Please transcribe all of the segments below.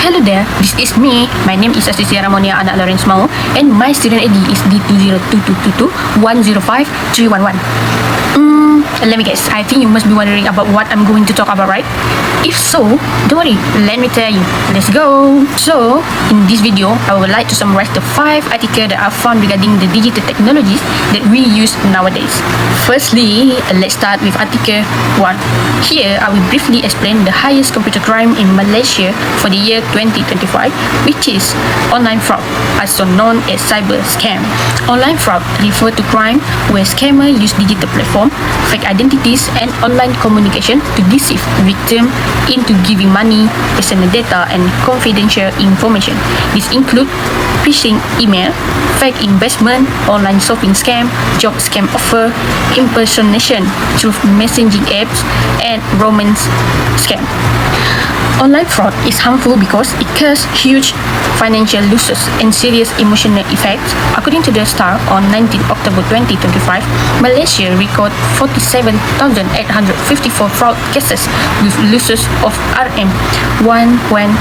Hello there, this is me. My name is ASISIA RAMONIA, anak Lawrence MAUH, and my student ID is D20222105311. Let me guess, I think you must be wondering about what I'm going to talk about, right? If so, don't worry, let me tell you. Let's go! So, in this video, I would like to summarize the 5 articles that I found regarding the digital technologies that we use nowadays. Firstly, let's start with article 1. Here, I will briefly explain the highest computer crime in Malaysia for the year 2025, which is online fraud, also known as cyber scam. Online fraud refers to crime where scammers use digital platform, fake identities, and online communication to deceive victims into giving money, personal data, and confidential information. This includes phishing email, fake investment, online shopping scam, job scam offer, impersonation through messaging apps, and romance scam. Online fraud is harmful because it causes huge financial losses and serious emotional effects. According to the Star, on 19 October 2025, Malaysia recorded 47,854 fraud cases with losses of RM 1.919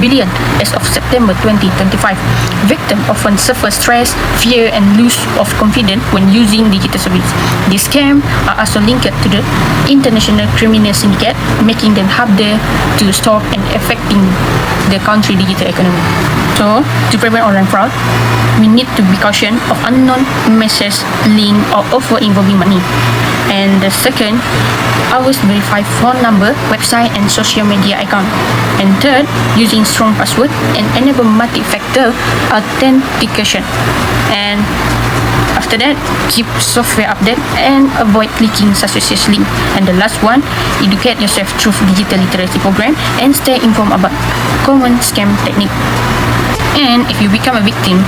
billion as of September 2025. Victims often suffer stress, fear, and loss of confidence when using digital service. These scams are also linked to the international criminal syndicate, making them harder to stop and affecting the country digital economy. So, to prevent online fraud, we need to be cautious of unknown messages, link, or offer involving money. And the second, always verify phone number, website, and social media account. And third, using strong password and enable multi-factor authentication. And after that, keep software update and avoid clicking suspicious link. And the last one, educate yourself through digital literacy program and stay informed about common scam technique. And if you become a victim,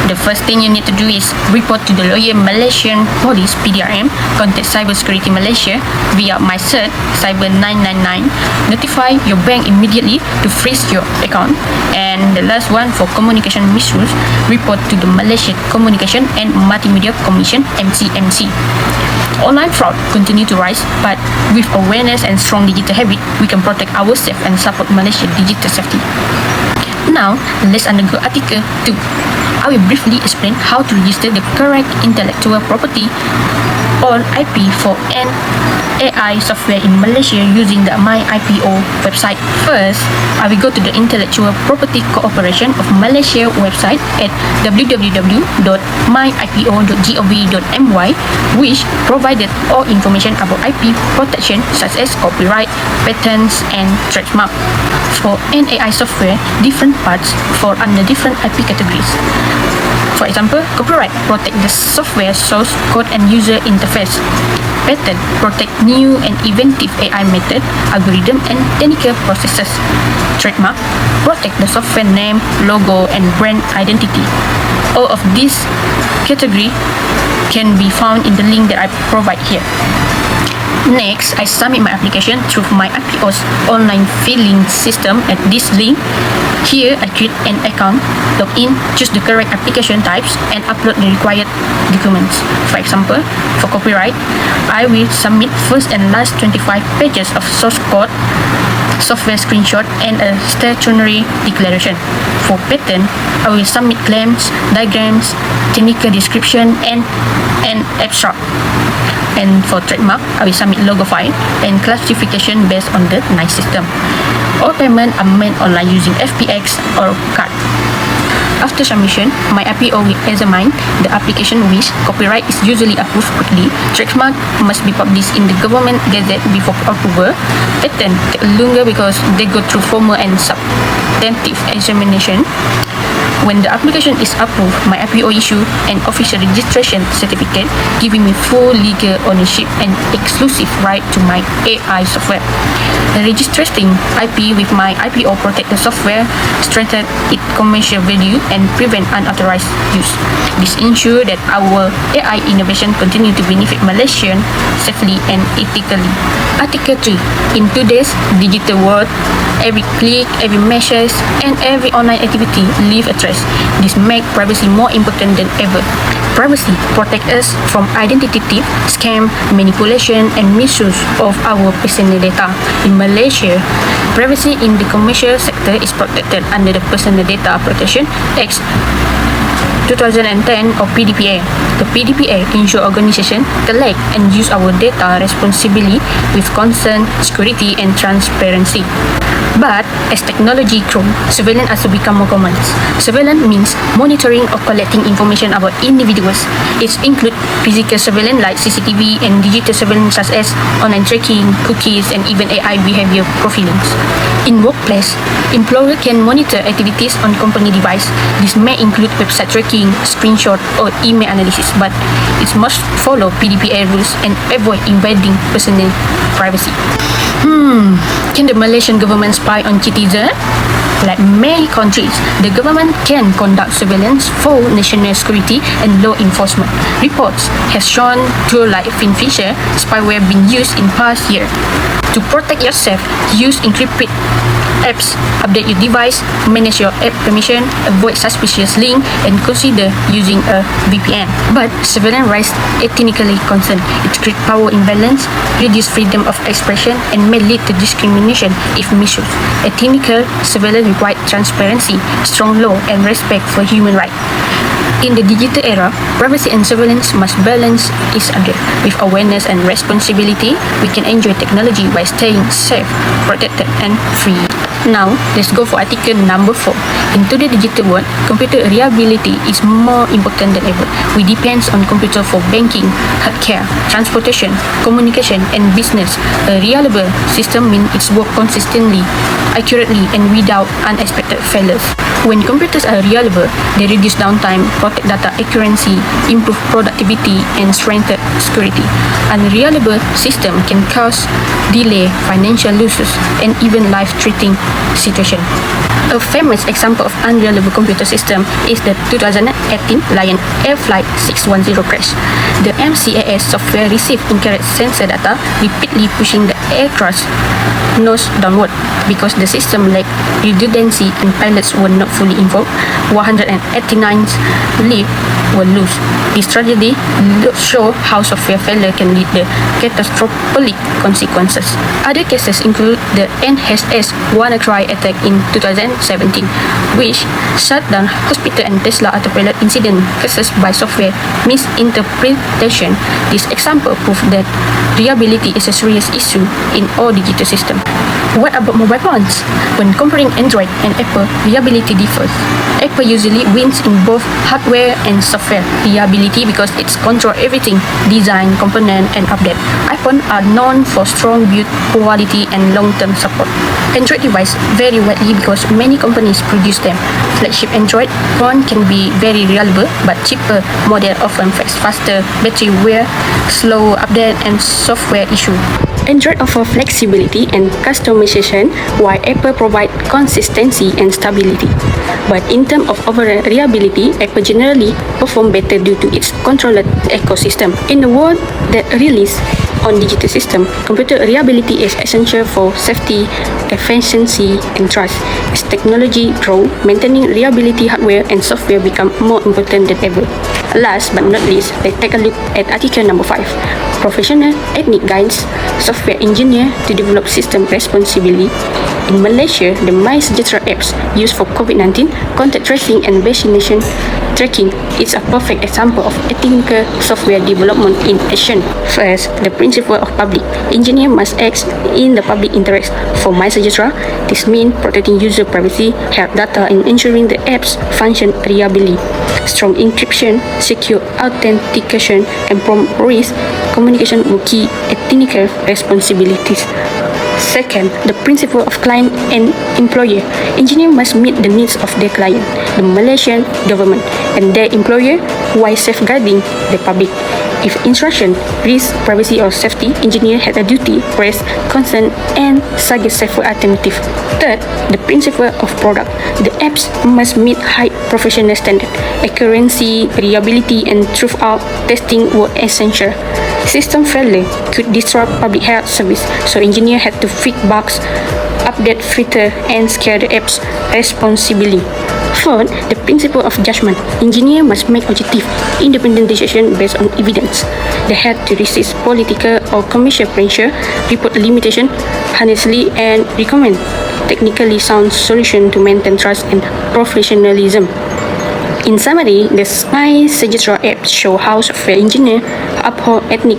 the first thing you need to do is report to the Lawyer Malaysian Police PDRM, contact Cybersecurity Malaysia via MyCert Cyber 999, notify your bank immediately to freeze your account. And the last one, for communication misuse, report to the Malaysian Communication and Multimedia Commission MCMC. Online fraud continue to rise, but with awareness and strong digital habit, we can protect ourselves and support Malaysia's digital safety. Now, let's undergo Article 2. I will briefly explain how to register the correct intellectual property or IP for an AI software in Malaysia using the MyIPO website. First, I will go to the Intellectual Property Cooperation of Malaysia website at www.myipo.gov.my, which provided all information about IP protection such as copyright, patents, and trademark. For an AI software, different parts fall under different IP categories. For example, copyright protect the software source code and user interface. Patent protect new and inventive AI method, algorithm, and technical processes. Trademark protect the software name, logo, and brand identity. All of these categories can be found in the link that I provide here. Next, I submit my application through my IPO's online filing system at this link. Here, I create an account, log in, choose the correct application types, and upload the required documents. For example, for copyright, I will submit first and last 25 pages of source code, software screenshot, and a statutory declaration. For patent, I will submit claims, diagrams, technical description, and an abstract. And for trademark, I will submit logo file and classification based on the NICE system. All payments are made online using FPX or card. After submission, my IPO will examine the application which copyright is usually approved quickly. Trademark must be published in the government gazette before approval. Patent take longer because they go through formal and substantive examination. When the application is approved, my IPO issue an official registration certificate giving me full legal ownership and exclusive right to my AI software. Registering IP with my IPO protect the software, strengthen its commercial value, and prevent unauthorized use. This ensures that our AI innovation continue to benefit Malaysians safely and ethically. Article 3. In today's digital world, every click, every message, and every online activity leave a trace. computers. This makes privacy more important than ever. Privacy protects us from identity theft, scam, manipulation, and misuse of our personal data. In Malaysia, privacy in the commercial sector is protected under the Personal Data Protection Act 2010 or PDPA. The PDPA ensures organizations collect and use our data responsibly with concern, security, and transparency. But as technology grows, surveillance also become more common. Surveillance means monitoring or collecting information about individuals. It includes physical surveillance like CCTV and digital surveillance such as online tracking, cookies, and even AI behavior profiling. In workplace, employers can monitor activities on company device. This may include website tracking, screenshot, or email analysis, but it must follow PDPA rules and avoid invading personal privacy. Can the Malaysian government spy on citizens? Like many countries, the government can conduct surveillance for national security and law enforcement. Reports have shown tools like Finfisher spyware being used in past year. To protect yourself, use encrypted apps, update your device, manage your app permission, avoid suspicious links, and consider using a VPN. But surveillance raises ethnically concern. It creates power imbalance, reduces freedom of expression, and may lead to discrimination if misused. Ethnical surveillance requires transparency, strong law, and respect for human rights. In the digital era, privacy and surveillance must balance each other. With awareness and responsibility, we can enjoy technology by staying safe, protected, and free. Now, let's go for article number 4. In today's digital world, computer reliability is more important than ever. We depend on computer for banking, healthcare, transportation, communication, and business. A reliable system means it works consistently, accurately, and without unexpected failures. When computers are reliable, they reduce downtime, protect data accuracy, improve productivity, and strengthen security. Unreliable system can cause delay, financial losses, and even life-threatening situation. A famous example of unreliable computer system is the 2018 Lion Air Flight 610 crash. The MCAS software received incorrect sensor data, repeatedly pushing the aircraft nose downward. Because the system lacked redundancy and pilots were not fully involved, 189 lives were lost. This tragedy shows how software failure can lead to catastrophic consequences. Other cases include the NHS WannaCry attack in 2017, which shut down hospital and Tesla autopilot incident caused by software misinterpretation. This example proves that reliability is a serious issue in all digital systems. What about mobile phones? When comparing Android and Apple, reliability differs. Apple usually wins in both hardware and software reliability because it controls everything: design, component, and update. iPhones are known for strong build quality and long-term support. Android devices vary widely because many companies produce them. Flagship Android phone can be very reliable, but cheaper model often face faster battery wear, slow update, and software issue. Android offers flexibility and customization, while Apple provides consistency and stability. But in terms of overall reliability, Apple generally performs better due to its controlled ecosystem. In a world that relies on digital system, computer reliability is essential for safety, efficiency, and trust. As technology grows, maintaining reliability hardware and software become more important than ever. Last but not least, let's take a look at article number 5. Professional ethnic guides software engineer to develop system responsibly. In Malaysia, the MySejahtera apps used for COVID-19 contact tracing and vaccination tracking is a perfect example of ethical software development in action. First, the principle of public. Engineer must act in the public interest. For MySejahtera, this means protecting user privacy, health data, and ensuring the apps function reliably. Strong encryption, secure authentication, and prompt risk communication will key ethical responsibilities. Second, the principle of client and employer. Engineers must meet the needs of their client, the Malaysian government, and their employer while safeguarding the public. If instruction risks privacy or safety, engineer has a duty to raise concern and suggest safer alternative. Third, the principle of product. The apps must meet high professional standard. Accuracy, reliability, and throughout testing were essential. System failure could disrupt public health service, so engineer had to fix bugs, update features, and scale the apps responsibly. Fourth, the principle of judgment. Engineer must make objective, independent decisions based on evidence. They had to resist political or commercial pressure, report limitation honestly, and recommend technically sound solution to maintain trust and professionalism. In summary, the SMI Sejahtera Act show how software engineers uphold ethnic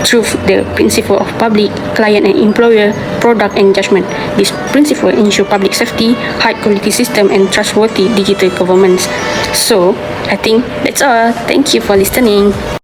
truth, the principle of public, client and employer, product and judgment. This principle ensure public safety, high quality system and trustworthy digital governments. So, I think that's all. Thank you for listening.